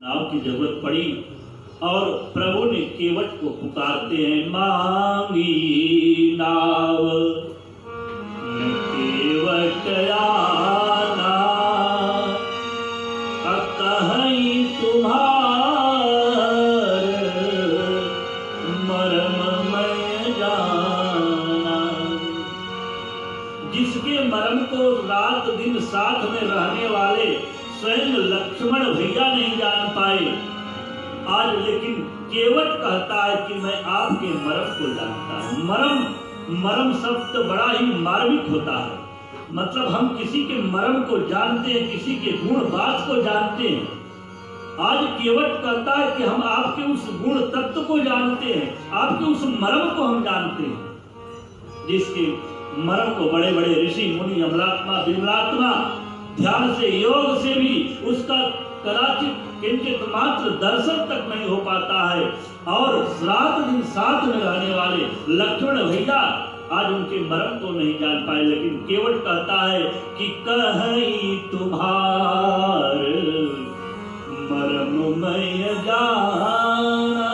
नाव की जरूरत पड़ी और प्रभु ने केवट को पुकारते हैं, मांगी नाव केवट आना, कहीं तुम्हार मरम मैं जाना। जिसके मरम को रात दिन साथ में रहने वाले स्वयं लक्ष्मण भैया नहीं जान पाए, आज लेकिन केवट कहता है कि मैं आपके मरम को जानता हूं। मरम शब्द बड़ा ही मार्मिक होता है, मतलब हम किसी के मरम को जानते हैं, किसी के गुण बात को जानते हैं। आज केवट कहता है कि हम आपके उस गुण तत्व को जानते हैं, आपके उस मरम को हम जानते हैं। जिसके मरम को बड़े बड़े ऋषि मुनि अमलात्मा विमलात्मा ध्यान से योग से भी उसका कदाचित किंचित मात्र दर्शन तक नहीं हो पाता है। और रात दिन साथ में रहने वाले लक्ष्मण भैया आज उनके मरम को नहीं जान पाए, लेकिन केवट कहता है कि कहीं तुम्हार मरम मैं जाना।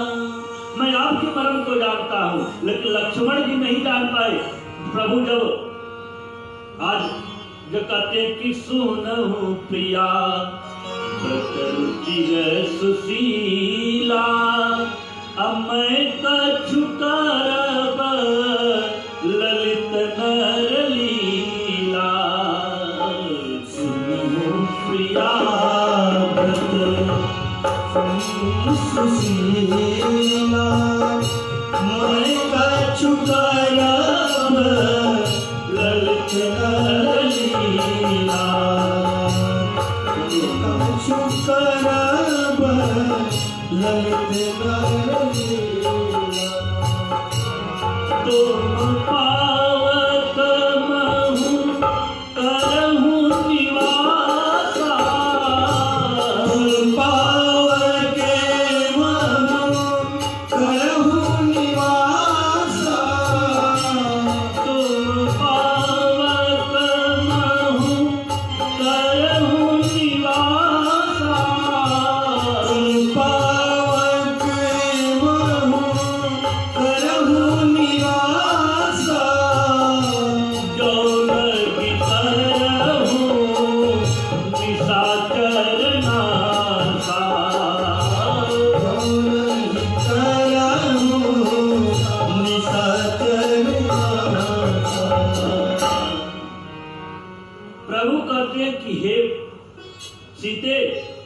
मैं आपके मरम को जानता हूं, लेकिन लक्ष्मण जी नहीं जान पाए। प्रभु जब आज जो कहते कि सुनहु प्रिया रुचिर सुशीला, मैं कछु करब ललित नर लीला। सुनहु प्रिया सुशीला, मैं कछु करब ललित नर लीला। कछु करब ललित नर लीला। तुम पावत महु करहु निवासा, तुम पावत महु करहु निवासा। तुम पावत महु करहु निवासा। तुम पावत महु करहु निवासा। जो लगी करहु निशाचर नासा। जो लगी करहु निशाचर नासा। प्रभु कहते हैं कि हे सीते,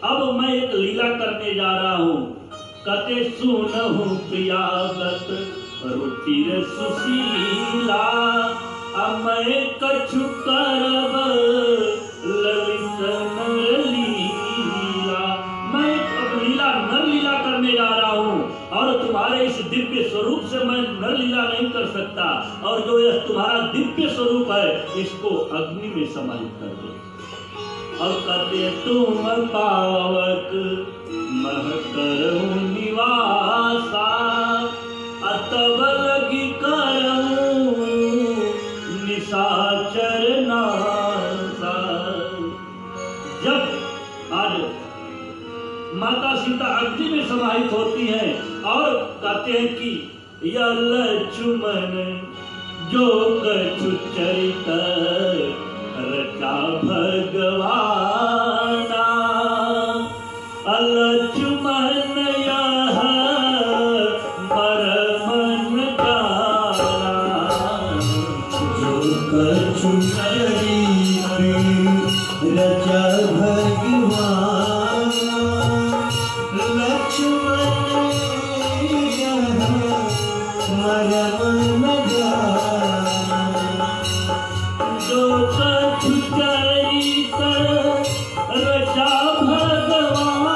अब मैं एक लीला करने जा रहा हूं। कहते सुनहु प्रियागत रुचिर सुशीला, मैं कछु करब ललित नर लीला। मैं अब लीला नर लीला करने जा रहा हूं, और तुम्हारे इस दिव्य स्वरूप से मैं नर लीला नहीं कर सकता। और जो यह तुम्हारा दिव्य स्वरूप है, इसको अग्नि में समाहित कर दो। और कहते तुम पावक मह करहु निवासा, अतब लगी करहु निशाचर नासा। जब आज माता सीता अग्नि में समाहित होती हैं और कहते हैं कि यह लक्ष्मण जो कछु चरित रचा भगवाना, लक्ष्मण यह मरम न जाना। जो कछु चरित रचा भगवाना, लक्ष्मण यह मरम न जाना। जो कछु चरित रचा भगवाना,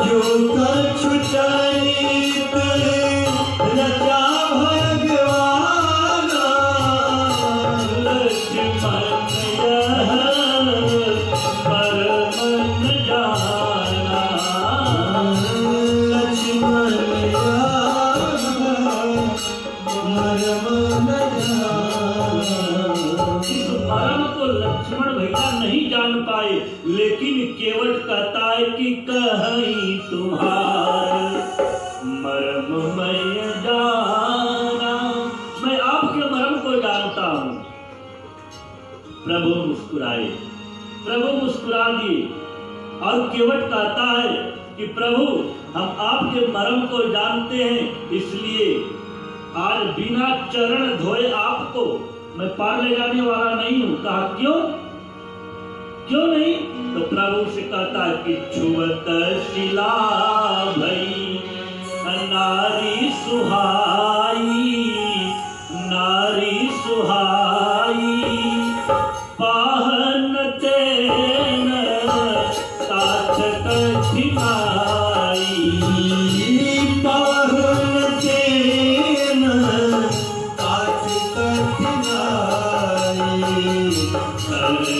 जो कछु चरित रचा भगवाना, कहता है कि कहीं तुम्हार मर्म मैं जाना, मैं आपके मर्म को जानता हूं। प्रभु मुस्कुराए, प्रभु मुस्कुरा दिए और केवट कहता है कि प्रभु हम आपके मर्म को जानते हैं, इसलिए आज बिना चरण धोए आपको मैं पार ले जाने वाला नहीं हूं। कहा क्यों, क्यों नहीं? तो प्रभु से कहता है कि छुअत शिला भई नारी सुहाई, नारी सुहाई पाहन तेन काछ कठिनाई, पाहन तेन काछ कठिनाई, धरनी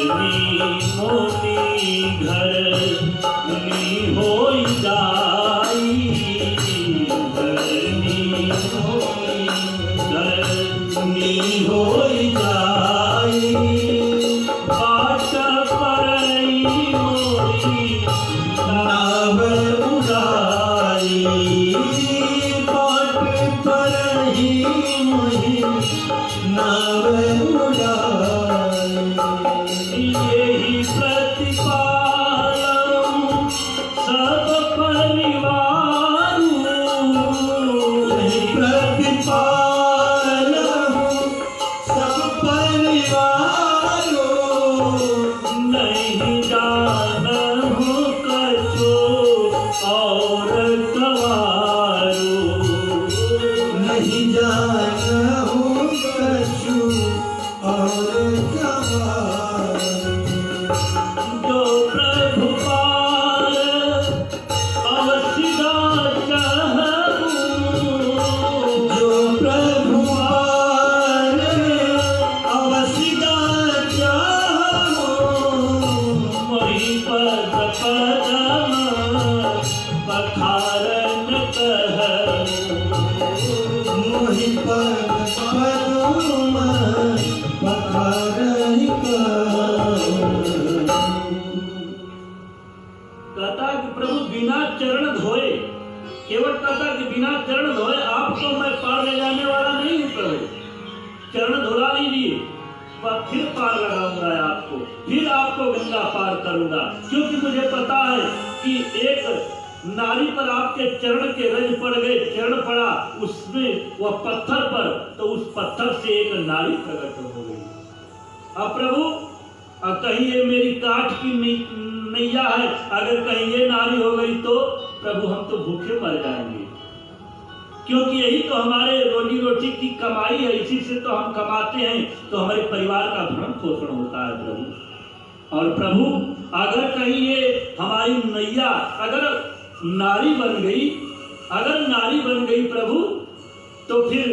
मोती घरनी होई जाई, धरनी होई जाई, बाट परई मोरी नाव उड़ाई, बाट परही मोही नाव उड़ाई, यही प्रतिपालम सब परिवार, यही प्रतिपालम सब परिवारो, नहीं जानहु कछु और गवारो, नहीं जानहु कछु और गवारो, जो प्रभु पार अवसिदा चाहूं, जो प्रभु पार अवसिदा चाहो, मोहि पद पदम पखारन कहूं, मोहि पद पदम पखारहि कहूं। कहता कि प्रभु बिना चरण धोए, केवल कहता कि बिना चरण धोए आपको मैं पार ले जाने वाला नहीं हूँ प्रभु, चरण धुला लीजिए, पर फिर पार लगाऊंगा आपको, फिर आपको गंगा पार करूंगा, क्योंकि मुझे पता है कि एक नारी पर आपके चरण के रज पड़ गए, चरण पड़ा उसमें वह पत्थर पर, तो उस पत्थर से एक नारी प्रकट हो गई। अब प्रभु अब कहीं ये मेरी काठ की नैया है, अगर कहीं ये नारी हो गई तो प्रभु हम तो भूखे मर जाएंगे, क्योंकि यही तो हमारे रोजी रोटी की कमाई है, इसी से तो हम कमाते हैं, तो हमारे परिवार का भरण पोषण होता है प्रभु। और प्रभु अगर कहीं ये हमारी नैया अगर नारी बन गई, अगर नारी बन गई प्रभु, तो फिर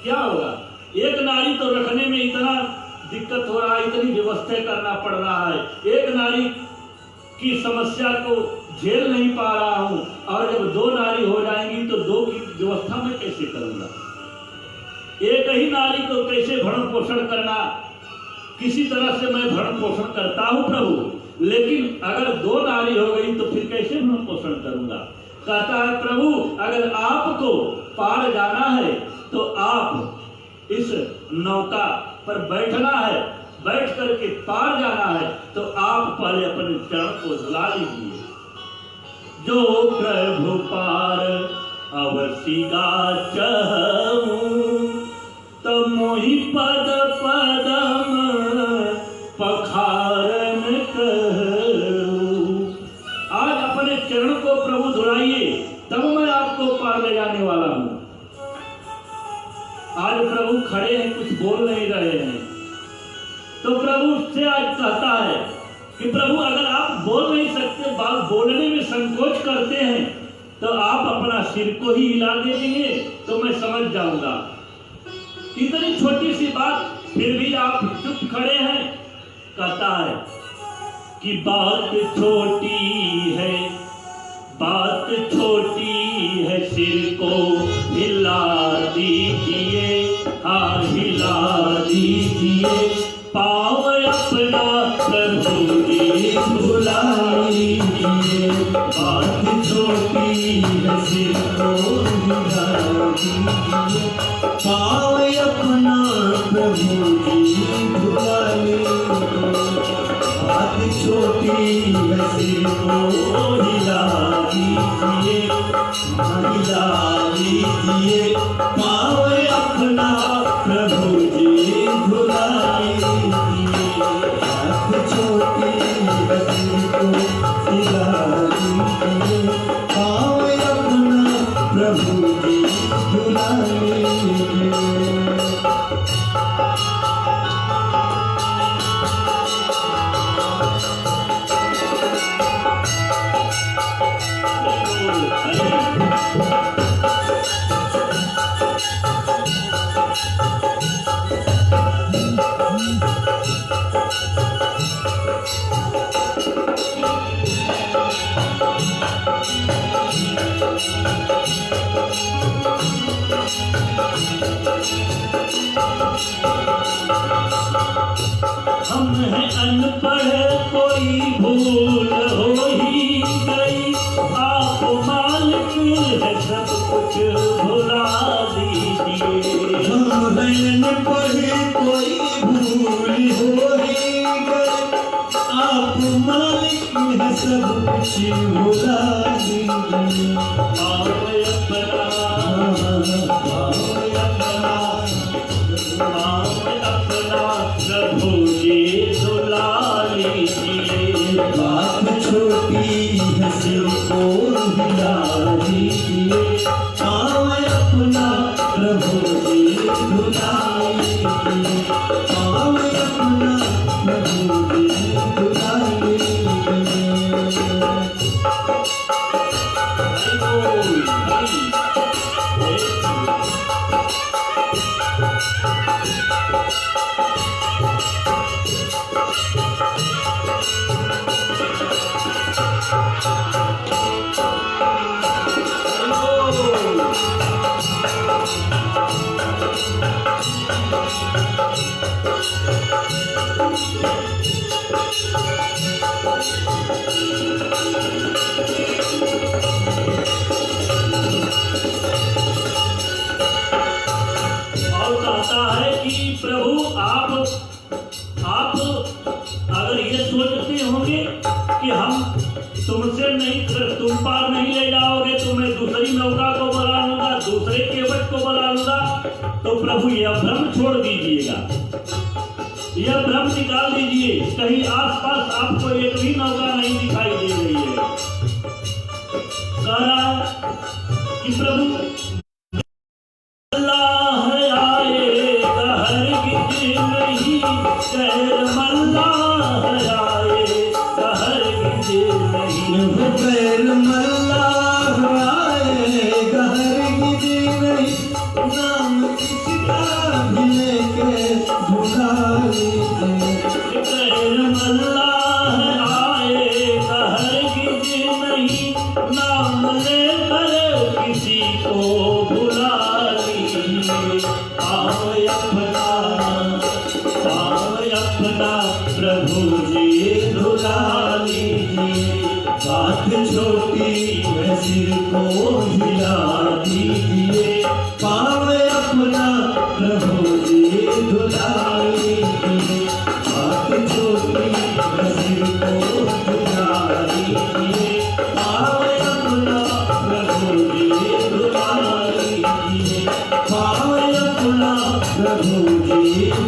क्या होगा? एक नारी तो रखने में इतना दिक्कत हो रहा है, इतनी व्यवस्था करना पड़ रहा है, एक नारी की समस्या को झेल नहीं पा रहा हूं, और जब दो नारी हो जाएंगी तो दो की व्यवस्था मैं कैसे करूंगा? एक ही नारी को कैसे भरण पोषण करना, किसी तरह से मैं भरण पोषण करता हूं प्रभु, लेकिन अगर दो नारी हो गई तो फिर कैसे भरण पोषण करूंगा? कहता है प्रभु अगर आपको पार जाना है तो आप इस नौका पर बैठना है, बैठ करके पार जाना है, तो आप पहले अपने चरण को धुला लीजिए। जो प्रभु पार अवसिगा चहूं, तो मोहि पद पदम पखारन कहूं। आज अपने चरण को प्रभु धुलाइए, तब मैं आपको पार ले जाने वाला हूं। आज प्रभु खड़े हैं, कुछ बोल नहीं रहे हैं, तो प्रभु उससे आज कहता है कि प्रभु अगर आप बोल नहीं सकते, बात बोलने में संकोच करते हैं, तो आप अपना सिर को ही हिला देंगे तो मैं समझ जाऊंगा। इतनी छोटी सी बात फिर भी आप चुप खड़े हैं। कहता है कि बात छोटी है, बात छोटी है, सिर को हिला दीजिए, हाँ हिला दीजिए, पाव अपना प्रभु जी भुला लीजिए, बात छोटी है सिर को हिला दीजिए, पाँव अपना प्रभु जी धुला लीजिए। बात छोटी है सिर को हिला दीजिए, हिला लीजिए, पाँव अपना प्रभु जी धुला लीजिए। बात छोटी है सिर को हिला दीजिए, पाँव अपना प्रभु जी धुला लीजिए। हम हैं अनपढ़ कोई भूल हो ही गई, आप मालिक है सब कुछ भुला दीजिए। हम हैं पढ़े कोई भूल हो ही गई, आप मालिक है सब कुछ भुला दीजिए। प्रभु जी धुला लीजिए। बात छोटी है सिर को हिला दीजिए, पाँव अपना प्रभु जी धुला लीजिए, पाँव अपना प्रभु जी धुला लीजिए। प्रभु आप अगर ये सोचते होंगे कि हम तुमसे नहीं, तुम पार नहीं ले जाओगे तो मैं दूसरी नौका को बुला लूंगा, दूसरे केवट को बुला लूंगा, तो प्रभु यह भ्रम छोड़ दीजिएगा, यह भ्रम निकाल दीजिए। कहीं आसपास आपको एक भी नौका नहीं दिखाई दे रही है। कह रहा है कि प्रभु बैर मल्लाह आए गहर गिरी नहीं, नाम किसका भी लेके भुला लीजिए। बैर मल्लाह आए गहर गिरी नहीं, नाम लेकर किसी को भुला लीजिए। पाँव अपना प्रभु जी धुला लीजिए। बात छोटी है सिर को हिला दीजिए, पाँव अपना प्रभु जी धुला लीजिए। बात छोटी है सिर को हिला दीजिए, पाँव अपना प्रभु जी धुला लीजिए, पाँव अपना प्रभु जी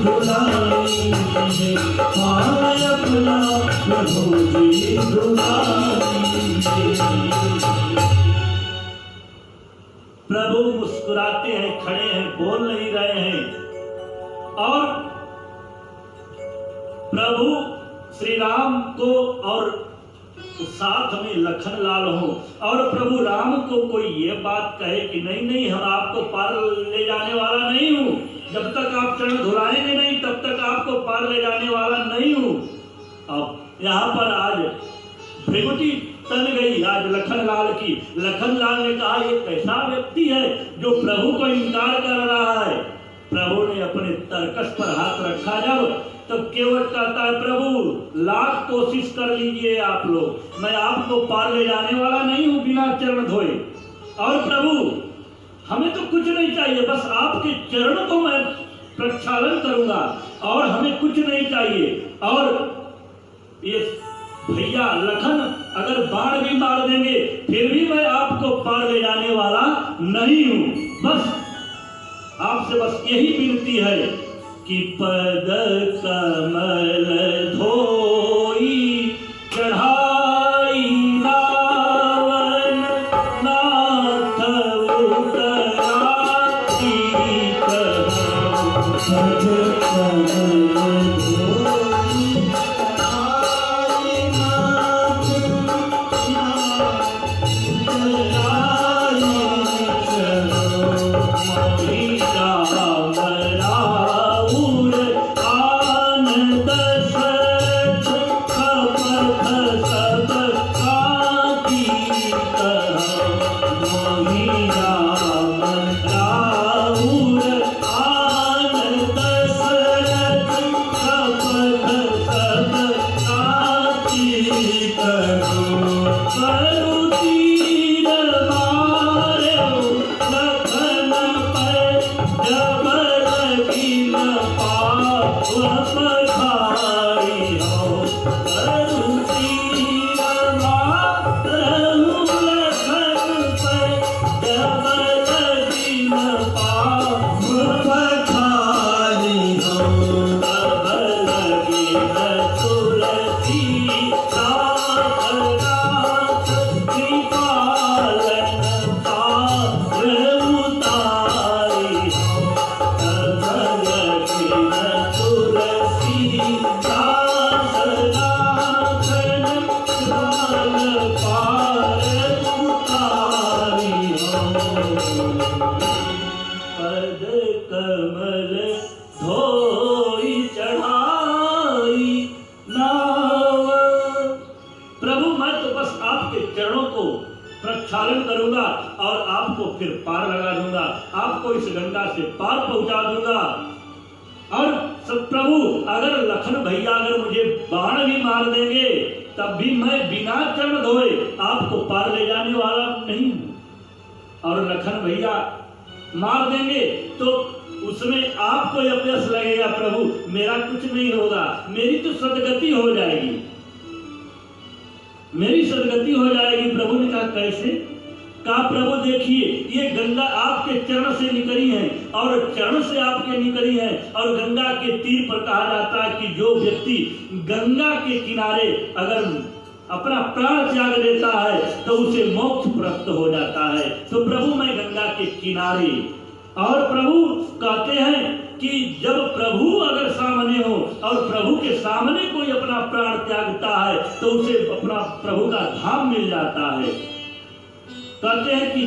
धुला लीजिए, पाँव अपना प्रभु जी धुला लीजिए। प्रभु मुस्कुराते हैं, खड़े हैं, बोल नहीं रहे हैं, और प्रभु श्री राम को और साथ में लखन लाल हो, और प्रभु राम को कोई ये बात कहे कि नहीं नहीं हम आपको पार ले जाने वाला नहीं हूं, जब तक आप चरण धुलाएंगे नहीं तब तक आपको पार ले जाने वाला नहीं हूं। अब यहाँ पर आज भृगुटी तन गई आज लखन लाल की। लखन लाल ने कहा ये कैसा व्यक्ति है जो प्रभु को इनकार कर रहा है। प्रभु ने अपने तरकस पर हाथ रखा जब तो केवट कहता है प्रभु लाख कोशिश कर लीजिए आप लोग, मैं आपको पार ले जाने वाला नहीं हूं बिना चरण धोए। और प्रभु हमें तो कुछ नहीं चाहिए, बस आपके चरणों को मैं प्रक्षालन करूंगा और हमें कुछ नहीं चाहिए। और ये भैया लखन अगर बाण भी मार देंगे फिर भी मैं आपको पार ले जाने वाला नहीं हूं। बस आपसे बस यही विनती है कि पद कमल धोई चढ़ाई नावन नाथ उतराती पद कमल धोई चढ़ाई नाव। प्रभु मैं तो बस आपके चरणों को प्रक्षालन करूंगा और आपको फिर पार लगा दूंगा, आपको इस गंगा से पार पहुंचा दूंगा। और सब प्रभु अगर लखन भैया अगर मुझे बाण भी मार देंगे तब भी मैं बिना चरण धोए आपको पार ले जाने वाला नहीं हूं। और लखन भैया मार देंगे तो उसमें आपको अपयश लगेगा प्रभु, मेरा कुछ नहीं होगा, मेरी तो सदगति हो जाएगी, मेरी सदगति हो जाएगी। प्रभु ने कहा कैसे? कहा प्रभु देखिए ये गंगा आपके चरण से निकली है और चरण से आपके निकली है। और गंगा के तीर पर कहा जाता है कि जो व्यक्ति गंगा के किनारे अगर अपना प्राण त्याग देता है तो उसे मोक्ष प्राप्त हो जाता है। तो प्रभु मैं गंगा के किनारे, और प्रभु कहते हैं कि जब प्रभु अगर सामने हो और प्रभु के सामने कोई अपना प्राण त्यागता है तो उसे अपना प्रभु का धाम मिल जाता है। कहते हैं कि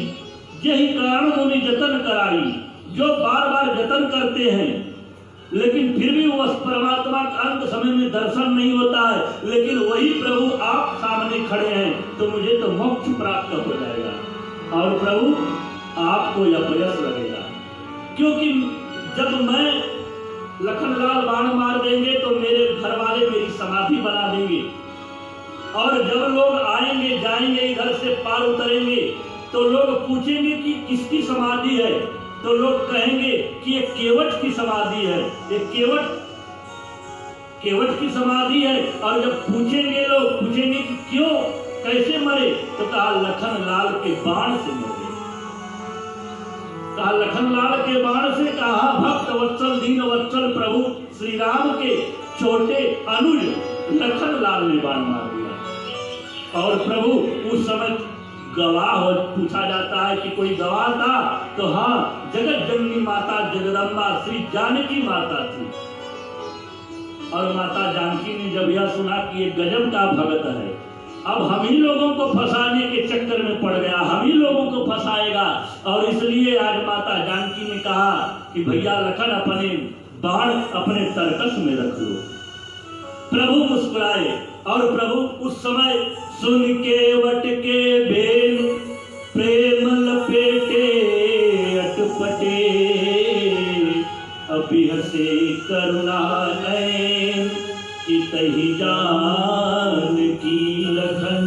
यही कारण मुनि जतन कराई, जो बार बार जतन करते हैं लेकिन फिर भी उस परमात्मा का अंत समय में दर्शन नहीं होता है, लेकिन वही प्रभु आप सामने खड़े हैं तो मुझे तो मोक्ष प्राप्त हो जाएगा और प्रभु आपको अपयश लगेगा। क्योंकि जब मैं लखनलाल बाण मार देंगे तो मेरे घर वाले मेरी समाधि बना देंगे, और जब लोग आएंगे जाएंगे इधर से पार उतरेंगे तो लोग पूछेंगे कि किसकी समाधि है, तो लोग कहेंगे कि ये केवट की समाधि है, ये केवट की समाधि है। और जब पूछेंगे लोग पूछेंगे कि क्यों, कैसे मरे, तो कहा लखनलाल के बाण से मरे। कहा लखनलाल के बाण से, कहा भक्त वत्सल दीन वत्सल प्रभु श्री राम के छोटे अनुज लखनलाल ने बाण मार दिया। और प्रभु उस समय गवाह हो, पूछा जाता है कि कोई गवाह था, तो हाँ जगत जननी माता जगदम्बा श्री जानकी माता थी। और माता जानकी ने जब यह सुना कि ये गजब का भगत है, अब हम ही लोगों को फंसाने के चक्कर में पड़ गया, हम ही लोगों को फंसाएगा, और इसलिए आज माता जानकी ने कहा कि भैया लखन अपने बाण अपने तरकस में रख लो। प्रभु मुस्कुराए और प्रभु उस समय सुन के वट के बेन प्रेम लपेटे अटपटे, अभी हंसे करुणा नयन नहीं जानकी लखन।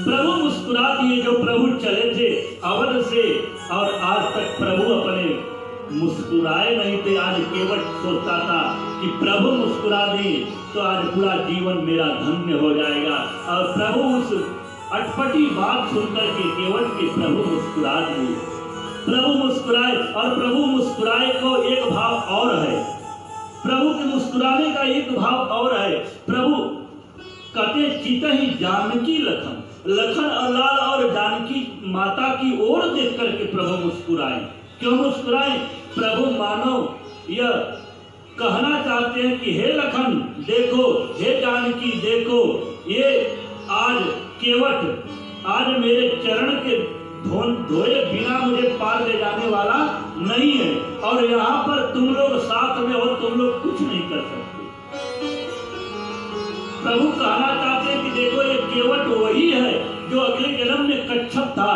प्रभु मुस्कुरा दिए। जो प्रभु चले थे अवध से और आज तक प्रभु अपने मुस्कुराए नहीं थे। आज केवट सोचता था कि प्रभु मुस्कुरा दें तो आज पूरा जीवन मेरा धन्य हो जाएगा। और प्रभु उस अटपटी बात सुनकर के केवट के प्रभु मुस्कुरा दिए। प्रभु मुस्कुराए और प्रभु मुस्कुराए को एक भाव और है। प्रभु के मुस्कुराने का एक भाव और है। प्रभु कहते चितहि जानकी लखन। लखन और लाल और जानकी माता की ओर देख करके प्रभु मुस्कुराए। क्यों मुस्कुराए? प्रभु मानो यह कहना चाहते हैं कि हे लखन देखो, हे जानकी देखो, ये आज केवट आज मेरे चरण के धोए बिना मुझे पार ले जाने वाला नहीं है। और यहाँ पर तुम लोग साथ में हो, तुम लोग कुछ नहीं कर सकते। प्रभु कहना चाहते हैं कि देखो ये केवट वही है जो अगले जन्म में कच्छप था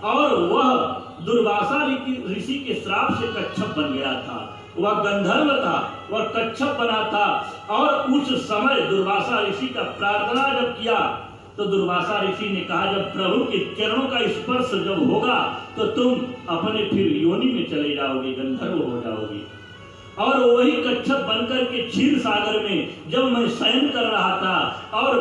और वह दुर्वासा ऋषि के श्राप से कच्छप बन गया था। वह गंधर्व था, वह कच्छप बना था। और उस समय दुर्वासा ऋषि का प्रार्थना जब किया तो दुर्वासा ऋषि ने कहा जब प्रभु के चरणों का स्पर्श जब होगा तो तुम अपने फिर योनि में चले जाओगे, गंधर्व हो जाओगे। और वही कच्छप बनकर के क्षीर सागर में जब मैं शयन कर रहा था और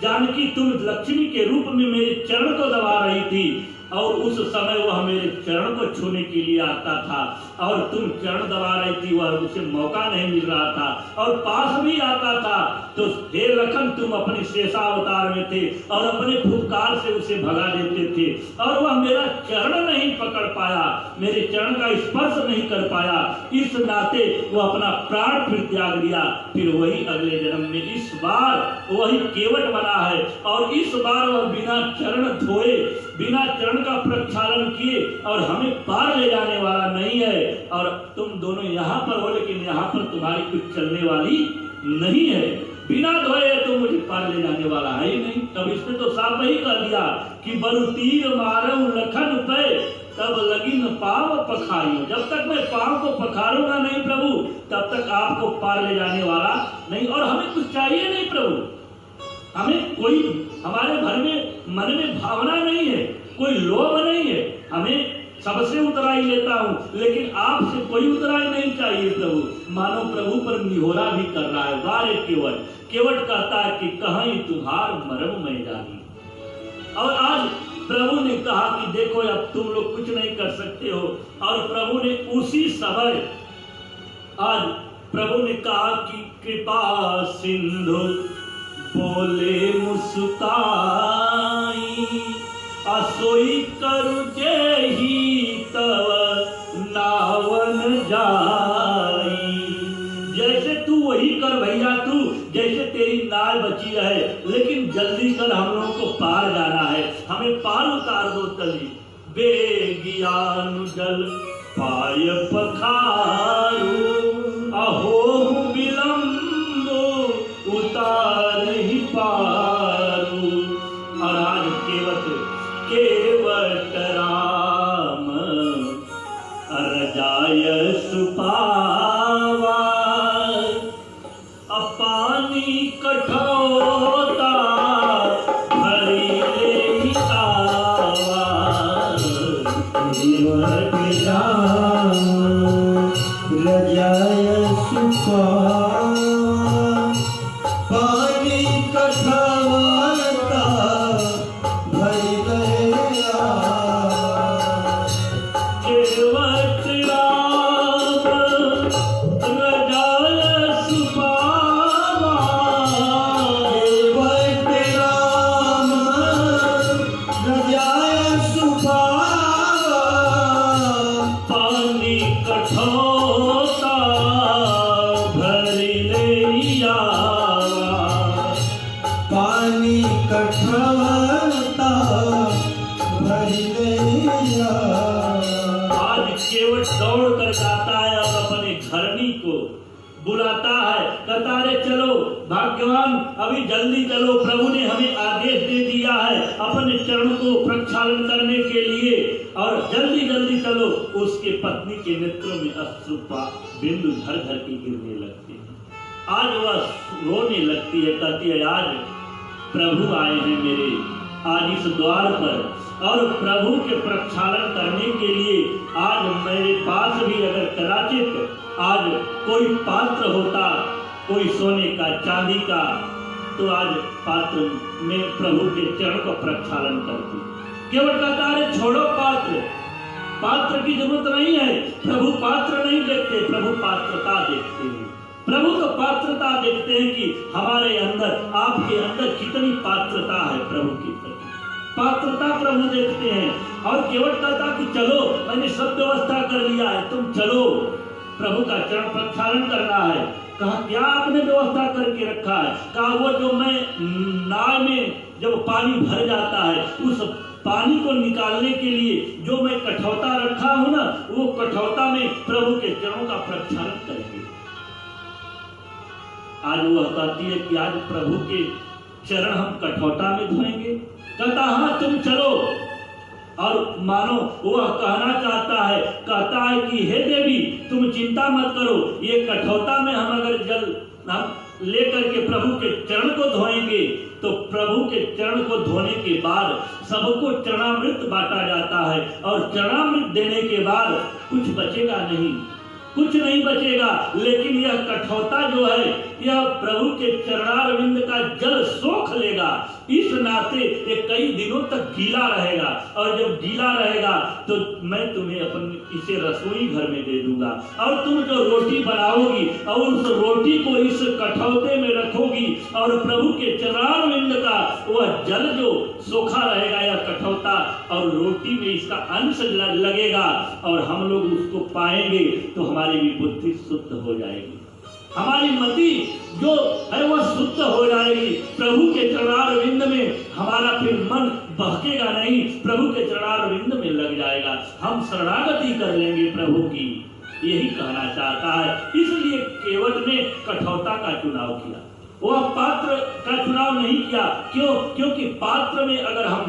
जानकी तुम लक्ष्मी के रूप में मेरे चरण को दबा रही थी और उस समय वह मेरे चरण को छूने के लिए आता था और तुम चरण दबा रही थी, वह उसे मौका नहीं मिल रहा था और पास भी आता था। तो हे लखन तुम अपने शेषावतार में थे और अपने फुफकार से उसे भगा देते थे और वह मेरा चरण नहीं पकड़ पाया, मेरे चरण का स्पर्श नहीं कर पाया। इस नाते वह अपना प्राण फिर त्याग दिया। फिर वही अगले जन्म में इस बार वही केवट बना है और इस बार वह बिना चरण धोए, बिना चरण का प्रक्षालन किए और हमें पार ले जाने वाला नहीं है। और तुम दोनों यहाँ पर हो लेकिन यहाँ पर तुम्हारी कुछ चलने वाली नहीं है। बिना धोए तो मुझे पार ले जाने वाला है ही नहीं। तब इसने तो साफ ही कह दिया कि बरु तीर मारऊ लखन पे तब लगिन पाव पखारियो। जब तक मैं पाव को पखारूंगा नहीं प्रभु तब तक आपको पार ले जाने वाला नहीं। और हमें कुछ चाहिए नहीं प्रभु, हमें कोई हमारे घर में मन में भावना नहीं है, कोई लोभ नहीं है। हमें सबसे उतराई लेता हूँ लेकिन आपसे कोई उतराई नहीं चाहिए प्रभु। मानो प्रभु पर निहोरा भी कर रहा है। वारे केवट कहता है कि कहीं तुम्हार मरम में जानी। और आज प्रभु ने कहा कि देखो अब तुम लोग कुछ नहीं कर सकते हो। और प्रभु ने उसी समय आज प्रभु ने कहा कि कृपा सिंधु बोले मुस्काई असोई करु जेहि तव नावन जाई। जैसे तू वही कर भैया, तू जैसे तेरी नाव बची रहे लेकिन जल्दी कर, हम लोगों को पार जाना है, हमें पार उतार दो तली। बेगियान जल पाय पखारू अहो विलम्ब उतार ही पारू। और आज केवट राम रजाय सुपावा अपानी कठोता भरी ले आवा। केवट राम रजाय सुपावा पानी कठोता बुलाता है, कहता है चलो भाग्यवान अभी जल्दी चलो, प्रभु ने हमें आदेश दे दिया है अपने चरण को प्रक्षालन करने के लिए और जल्दी जल्दी चलो। उसके पत्नी के नेत्रों में अश्रु बिंदु झर झर के गिरने लगते हैं। आज वह रोने लगती है, कहती है आज प्रभु आए हैं मेरे आज इस द्वार पर और प्रभु के प्रक्षालन करने के लिए आज मेरे पास भी अगर कदाचित आज कोई पात्र होता, कोई सोने का चांदी का, तो आज पात्र में प्रभु के चरण को प्रक्षालन करती। केवल कहता है छोड़ो पात्र, पात्र की जरूरत नहीं है। प्रभु पात्र नहीं देखते, प्रभु पात्रता देखते हैं। प्रभु तो पात्रता देखते हैं कि हमारे अंदर, आपके अंदर कितनी पात्रता है प्रभु की प्रति। पात्रता प्रभु देखते हैं। और केवल कहता कि चलो मैंने सब व्यवस्था कर लिया है, तुम चलो, प्रभु का चरण प्रक्षालन करना है। कहा क्या आपने व्यवस्था करके रखा है? कहा वो जो मैं नाव में जब पानी भर जाता है उस पानी को निकालने के लिए जो मैं कठौता रखा हूं ना, वो कठौता में प्रभु के चरणों का प्रक्षालन करेंगे। आज वह कहती है कि आज प्रभु के चरण हम कठौता में धोएंगे। कहता हाँ तुम चलो। और मानो वह कहना चाहता है, कहता है कि हे देवी तुम चिंता मत करो, ये कठौता में हम अगर जल हम लेकर के प्रभु के चरण को धोएंगे तो प्रभु के चरण को धोने के बाद सबको चरणामृत बांटा जाता है और चरणामृत देने के बाद कुछ बचेगा नहीं, कुछ नहीं बचेगा। लेकिन यह कठौता जो है यह प्रभु के चरणारविंद का जल सोख लेगा। इस नाते ये कई दिनों तक गीला रहेगा और जब गीला रहेगा तो मैं तुम्हें अपने इसे रसोई घर में दे दूंगा और तुम जो रोटी बनाओगी और उस रोटी को इस कठौते में रखोगी और प्रभु के चरणारविंद का वह जल जो सोखा रहेगा या कठौता और रोटी में इसका अंश लगेगा और हम लोग उसको पाएंगे तो हमारी भी बुद्धि शुद्ध हो जाएगी, हमारी मति जो है वह शुद्ध हो जाएगी। प्रभु के चरणारविंद में हमारा फिर मन बहकेगा नहीं, प्रभु के चरणारविंद में लग जाएगा, हम शरणागति कर लेंगे प्रभु की। यही कहना चाहता है। इसलिए केवट ने कठौता का चुनाव किया, वह पात्र का चुनाव नहीं किया। क्यों? क्योंकि पात्र में अगर हम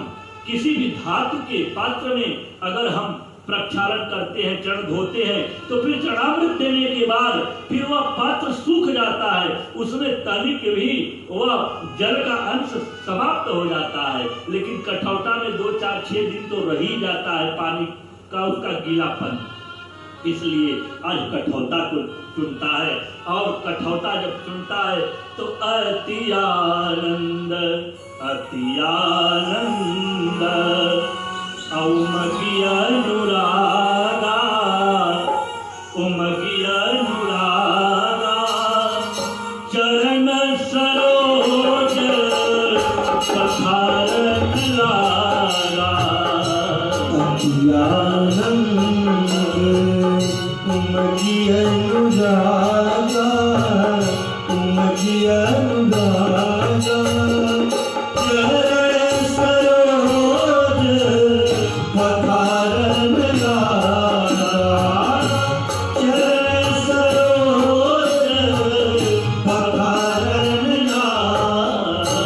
किसी भी धातु के पात्र में अगर हम प्रक्षालन करते हैं, चरण धोते हैं, तो फिर चरणामृत देने के बाद फिर वह पात्र सूख जाता है, उसमें तनिक भी वह जल का अंश समाप्त हो जाता है। लेकिन कठौता में 2, 4, 6 दिन तो रह ही जाता है पानी का उसका गीलापन। इसलिए आज कठौता को चुनता है और कठौता जब चुनता है तो अति आनंद, अति आनंद उमगी अनुरागा, उमगी अनुरागा चरण सरोज पखारत लागा। अति आनंद उमगी अनुरागा, उमगी अनुरागा चरण सरोज पखारन लागा, चरण सरोज पखारन लागा।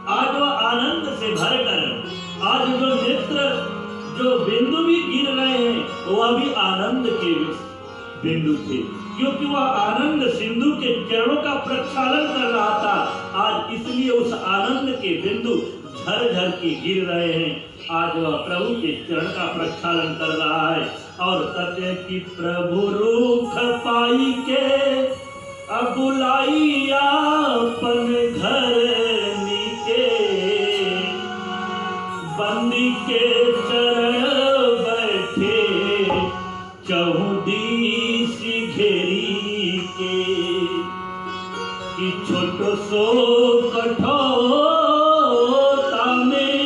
आज वह आनंद से भरकर, आज जो नेत्र जो बिंदु भी गिर रहे हैं वह भी आनंद के बिंदु थे, क्योंकि वह आनंद सिंधु के चरणों का प्रक्षालन कर रहा था। आज इसलिए उस आनंद के बिंदु झर झर के गिर रहे हैं। आज वह प्रभु के चरण का प्रक्षालन कर रहा है और कहते हैं कि प्रभु रूख पाई के अब बुलाई अपन घर नीचे, बंदी के चरण बैठे चहुदीस घेरी के, कि छोटो सो कठौता में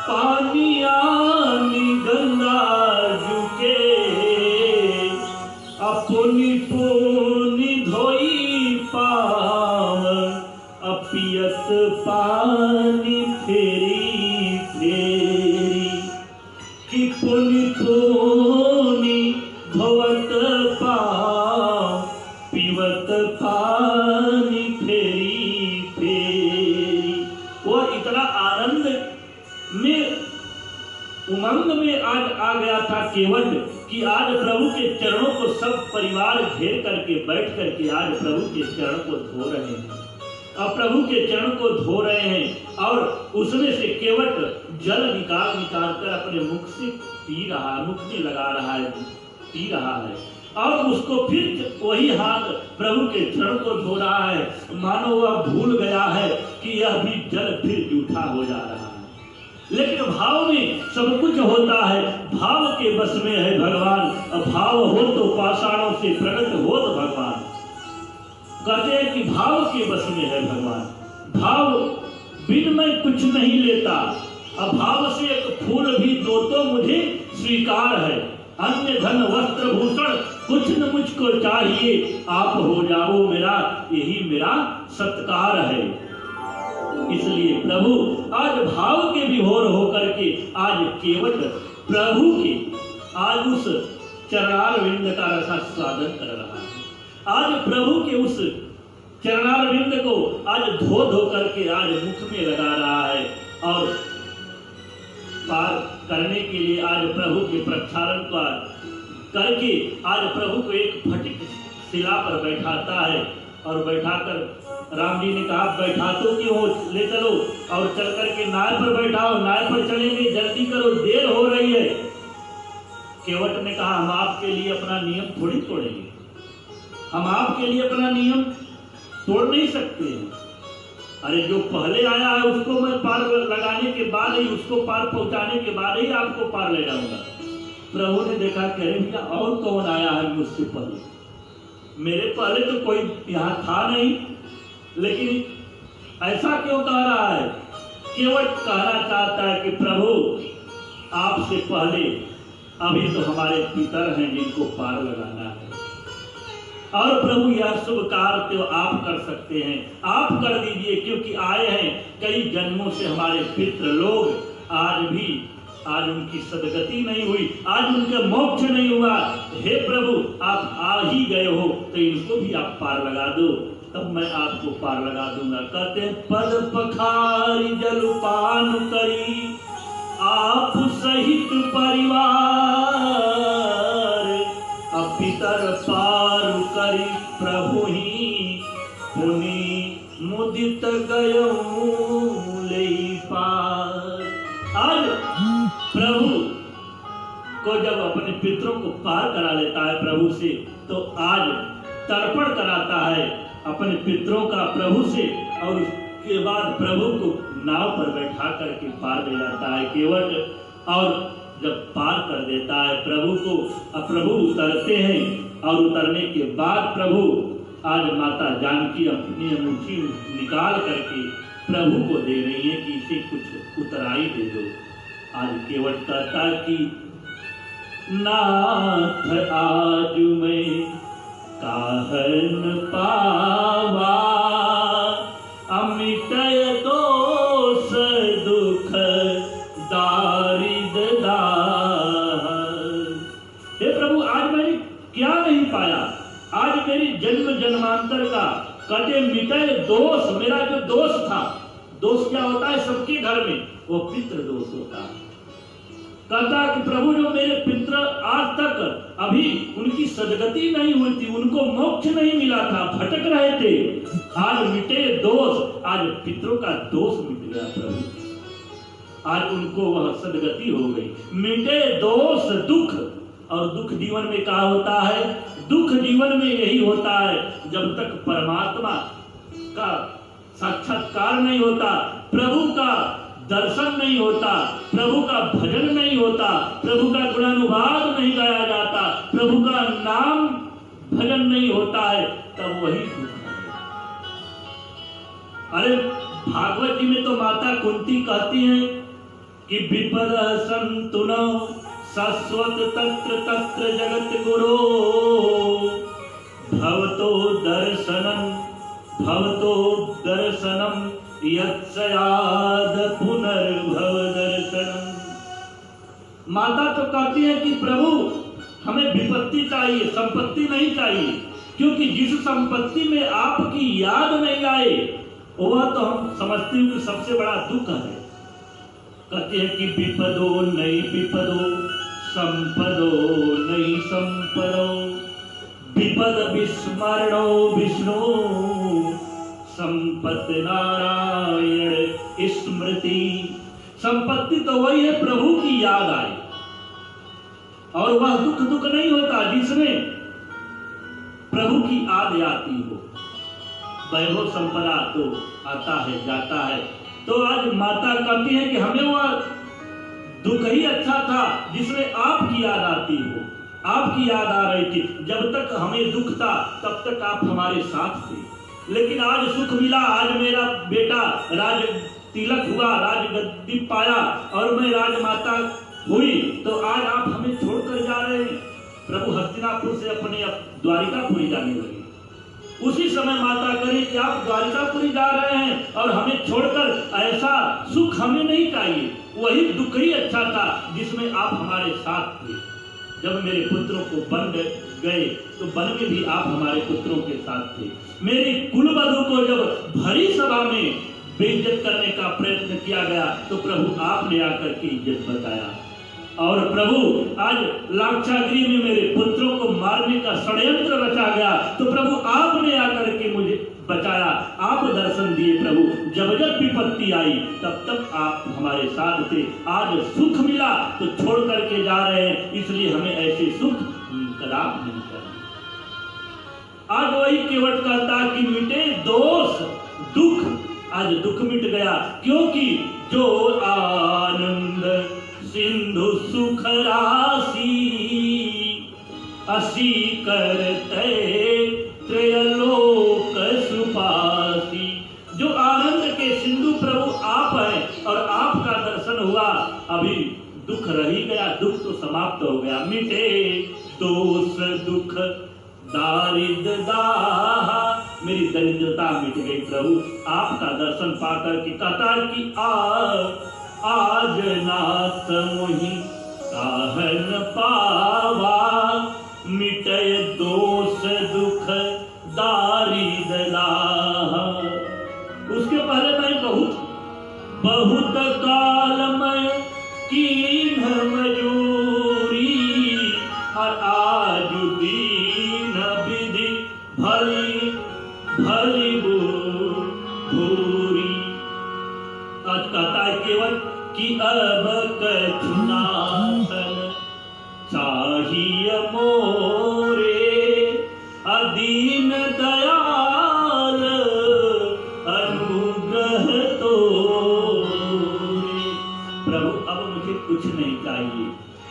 पानी आनी गंगा जुके, अपनी पुनी धोई पाव अपियत पानी फेरी फेरी, कि पुनि पुनि धोवत पाव पीवत पानी फेरी फेरी। वह इतना आनंद में उमंग में आज आ गया था केवट कि आज प्रभु के चरणों को सब परिवार घेर करके बैठ करके आज प्रभु के चरण को धो रहे हैं। अब प्रभु के चरण को धो रहे हैं और उसमें से केवट जल निकाल निकाल कर अपने मुख से पी रहा, मुख में लगा रहा है, पी रहा है और उसको फिर वही हाथ प्रभु के चरण को धो रहा है, मानो वह भूल गया है कि यह भी जल फिर जूठा हो जा रहा है। लेकिन भाव में सब कुछ होता है, भाव के बस में है भगवान। भाव हो तो पाषाणों से प्रकट हो तो भगवान। कहते हैं कि भाव के बस में है भगवान। भाव बिन मैं कुछ नहीं लेता, अभाव से एक फूल भी दो तो मुझे स्वीकार है। अन्य धन वस्त्र भूषण कुछ न मुझको चाहिए, आप हो जाओ मेरा, यही मेरा सत्कार है। इसलिए प्रभु आज भाव के विभोर होकर के आज केवट प्रभु के आज उस चरणारविंद का रसास्वादन कर रहा है। आज प्रभु के उस चरणारविंद को आज धो धो करके आज मुख में लगा रहा है और पार करने के लिए आज प्रभु के प्रक्षालन का करके आज प्रभु को एक फटिक शिला पर बैठाता है और बैठाकर राम जी ने कहा बैठा तो क्यों, ले चलो और चल करके नाव पर बैठाओ, नाव पर चलेंगे, जल्दी करो, देर हो रही है। केवट ने कहा हम आपके लिए अपना नियम थोड़ी तोड़ेंगे, हम आपके लिए अपना नियम तोड़ नहीं सकते हैं। अरे जो पहले आया है उसको मैं पार लगाने के बाद ही, उसको पार पहुंचाने के बाद ही आपको पार ले जाऊंगा। प्रभु ने देखा कह रहे भैया और कौन आया है मुझसे पहले, मेरे पहले तो कोई यहाँ था नहीं, लेकिन ऐसा क्यों कह रहा है। केवट कहना चाहता है कि प्रभु आपसे पहले अभी तो हमारे पितर हैं जिनको पार लगाना है और प्रभु यह शुभ कार्य तो आप कर सकते हैं, आप कर दीजिए, क्योंकि आए हैं कई जन्मों से हमारे पितृ लोग, आज उनकी सदगति नहीं हुई, आज उनका मोक्ष नहीं हुआ। हे प्रभु आप आ ही गए हो तो इनको भी आप पार लगा दो, तब मैं आपको पार लगा दूंगा। कहते हैं पद पखारी जलपान करी आप सहित परिवार, पितर पार करी प्रभु ही पुनि मुदित गयऊं ले पार। आज प्रभु को जब अपने पितरों को पार करा लेता है प्रभु से, तो आज तर्पण कराता है अपने पितरों का प्रभु से और उसके बाद प्रभु को नाव पर बैठा करके पार ले जाता है केवट। और जब पार कर देता है प्रभु को, अब प्रभु उतरते हैं और उतरने के बाद प्रभु आज माता जानकी अपनी अंगूठी निकाल करके प्रभु को दे रही है कि इसे कुछ उतराई दे दो। आज केवट कहता कि नाथ आज मैं काहन पावा, अमिटय दोष दुख दारिद दाह। हे प्रभु आज मैंने क्या नहीं पाया, आज मेरी जन्म जन्मांतर का कटे मिटे दोष, मेरा जो दोष था, दोष क्या होता है सबके घर में, वो पितृ दोष होता है। कहता कि प्रभु जो मेरे पितृ आज तक अभी उनकी सदगति नहीं हुई थी, उनको मोक्ष नहीं मिला था, भटक रहे थे, आज मिटे दोष, आज पितरों का दोष मिट गया प्रभु, आज उनको वह सदगति हो गई। मिटे दोष दुख, और दुख जीवन में क्या होता है, दुख जीवन में यही होता है जब तक परमात्मा का साक्षात्कार नहीं होता, प्रभु का दर्शन नहीं होता, प्रभु का भजन नहीं होता, प्रभु का गुणानुवाद नहीं गाया जाता, प्रभु का नाम भजन नहीं होता है, तब वही दुख है। अरे भागवत जी में तो माता कुंती कहती है कि विपद संतुनो शाश्वत तत्र तत्र जगत गुरो, भवतो दर्शनम यत्सयाद पुनर्भव दर्शनम। माता तो कहती है कि प्रभु हमें विपत्ति चाहिए, संपत्ति नहीं चाहिए, क्योंकि जिस संपत्ति में आपकी याद नहीं आए वह तो हम समझते हैं कि सबसे बड़ा दुख है। कहते हैं कि विपदो नहीं विपदो, संपदो नहीं संपदो, विपद विस्मरणो विष्णु, संपत्ति नारायण स्मृति। संपत्ति तो वही है प्रभु की याद आई, और वह दुख दुख नहीं होता जिसमें प्रभु की याद आती हो। वैभव संपदा तो आता है जाता है। तो आज माता कहती है कि हमें वह दुख ही अच्छा था जिसमें आपकी याद आती हो, आपकी याद आ रही थी। जब तक हमें दुख था तब तक आप हमारे साथ थे, लेकिन आज सुख मिला, आज मेरा बेटा राज तिलक हुआ, राजगद्दी पाया और मैं राजमाता हुई, तो आज आप हमें छोड़कर जा रहे हैं। प्रभु हस्तिनापुर से अपने द्वारिकापुरी जाने लगे। उसी समय माता कहे कि आप द्वारिकापुरी जा रहे हैं और हमें छोड़कर, ऐसा सुख हमें नहीं चाहिए, वही दुख ही अच्छा था जिसमें आप हमारे साथ थे। जब मेरे पुत्रों को वन गए तो वन में भी आप हमारे पुत्रों के साथ थे। मेरी कुलवधू को जब भरी सभा में बेइज्जत करने का प्रयत्न किया गया तो प्रभु आपने आकर के इज्जत बताया। और प्रभु आज लाक्षागृह में मेरे पुत्रों को मारने का षड्यंत्र रचा गया तो प्रभु आपने आकर के मुझे बचाया, आप दर्शन दिए। प्रभु जब जब विपत्ति आई तब तक आप हमारे साथ थे। आज सुख मिला तो छोड़ करके जा रहे हैं, इसलिए हमें ऐसे सुख कदाप नहीं करना। आज वही केवट कहता कि मिटे दोष दुख, आज दुख मिट गया, क्योंकि जो आनंद सिंधु सुख राशि असी करते त्रयलोक सुपासी। जो आनंद के सिंधु प्रभु आप हैं और आपका दर्शन हुआ, अभी दुख रह ही गया, दुख तो समाप्त हो गया। मिटे दोष दुख दारिद्र दाह, मेरी दरिद्रता मिट गई प्रभु आपका दर्शन पाकर के। कहता कि आज नाथ मोहि सहन पावा, मिटे दोष दुख दारिद्र दाह। उसके पहले मैं बहुत काल में कीन मजूरी, और आज दीन विधि भली भली भूरी। आज कहता है केवल कि अब कछुनाथन चाहिए मोरे, अदीन दयाल अनुग्रह तोरे। प्रभु अब मुझे कुछ नहीं चाहिए,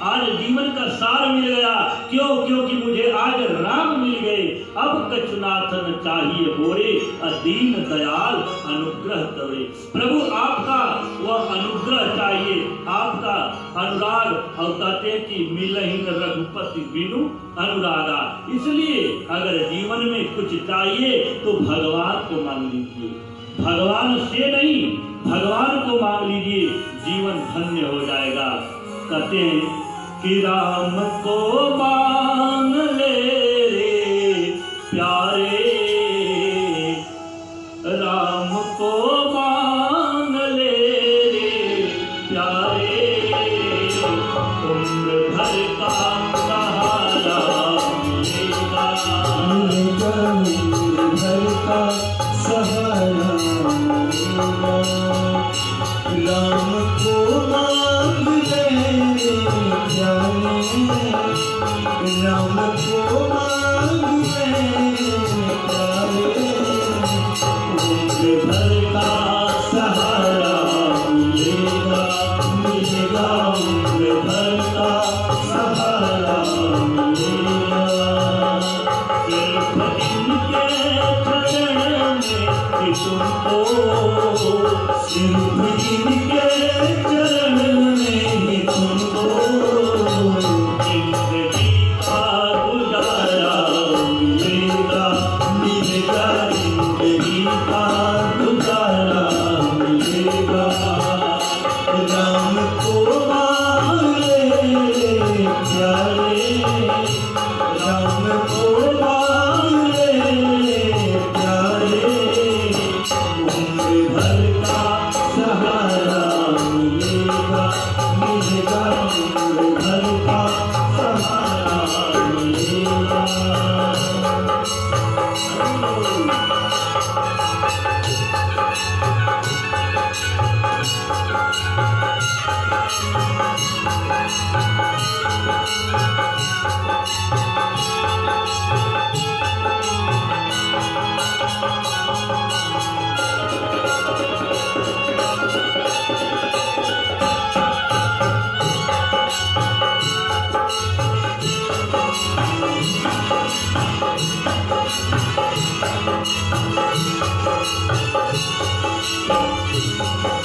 आज जीवन का सार मिल गया। क्यों? क्योंकि मुझे आज राम मिल गए। अब कछुनाथन चाहिए मोरे, अदीन दयाल अनुग्रह तोरे। प्रभु आपका वह अनुग्रह चाहिए, आपका अनुराग। और कहते हैं कि मिलहि न रघुपति बिनु अनुरागा। इसलिए अगर जीवन में कुछ चाहिए तो भगवान को मांग लीजिए, भगवान से नहीं, भगवान को मांग लीजिए, जीवन धन्य हो जाएगा। कहते हैं कि राम को मांग ले रे प्यारे, राम को मांग ले रे प्यारे, उम्र भर का सहारा मिलेगा, उम्र भर का सहारा मिलेगा। राम को मांग ले प्यारे, राम को मांग ले प्यारे, उम्र भर का सहारा मिलेगा, मिलेगा उम्र भर का सहारा मिलेगा। सिर्फ इनके चरण में तुमको, सिर्फ इनके चरण में तुमको जिंदगी का गुजारा मिलेगा, मिलेगा जिंदगी का गुजारा मिलेगा। राम को मांग ले प्यारे, राम को मांग ले प्यारे, उम्र भर का सहारा मिलेगा। है